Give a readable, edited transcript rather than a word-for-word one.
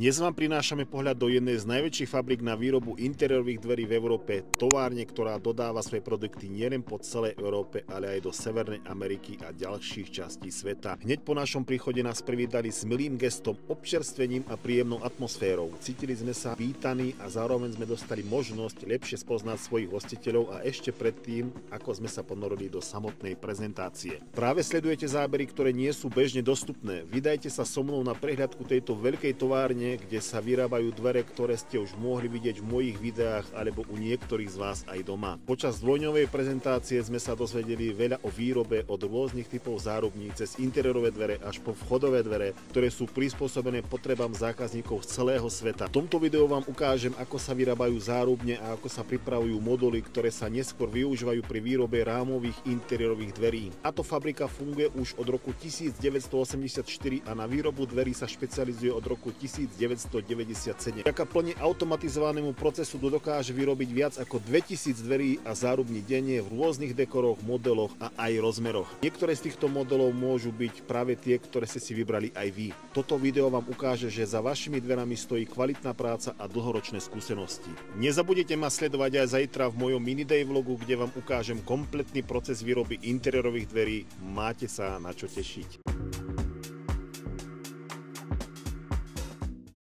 Dnes vám prinášame pohľad do jednej z najväčších fabrík na výrobu interiérových dverí v Európe, továrne, ktorá dodáva svoje produkty nielen po celej Európe, ale aj do Severnej Ameriky a ďalších častí sveta. Hneď po našom príchode nás privítali s milým gestom, občerstvením a príjemnou atmosférou. Cítili sme sa vítaní a zároveň sme dostali možnosť lepšie spoznať svojich hostiteľov a ešte predtým, ako sme sa ponorili do samotnej prezentácie. Práve sledujete zábery, ktoré nie sú bežne dostupné. Vydajte sa so mnou na prehľadku tejto veľkej továrne, kde sa vyrábajú dvere, ktoré ste už mohli vidieť v mojich videách alebo u niektorých z vás aj doma. Počas dvojňovej prezentácie sme sa dozvedeli veľa o výrobe od rôznych typov zárubní cez interiérové dvere až po vchodové dvere, ktoré sú prispôsobené potrebám zákazníkov z celého sveta. V tomto videu vám ukážem, ako sa vyrábajú zárubne a ako sa pripravujú moduly, ktoré sa neskôr využívajú pri výrobe rámových interiérových dverí. Táto fabrika funguje už od roku 1984 a na výrobu dverí sa špecializuje od roku 1997. Vďaka plne automatizovanému procesu dokáže vyrobiť viac ako 2000 dverí a zárubní denne v rôznych dekoroch, modeloch a aj rozmeroch. Niektoré z týchto modelov môžu byť práve tie, ktoré ste si vybrali aj vy. Toto video vám ukáže, že za vašimi dverami stojí kvalitná práca a dlhoročné skúsenosti. Nezabudnite ma sledovať aj zajtra v mojom mini-day vlogu, kde vám ukážem kompletný proces výroby interiérových dverí. Máte sa na čo tešiť.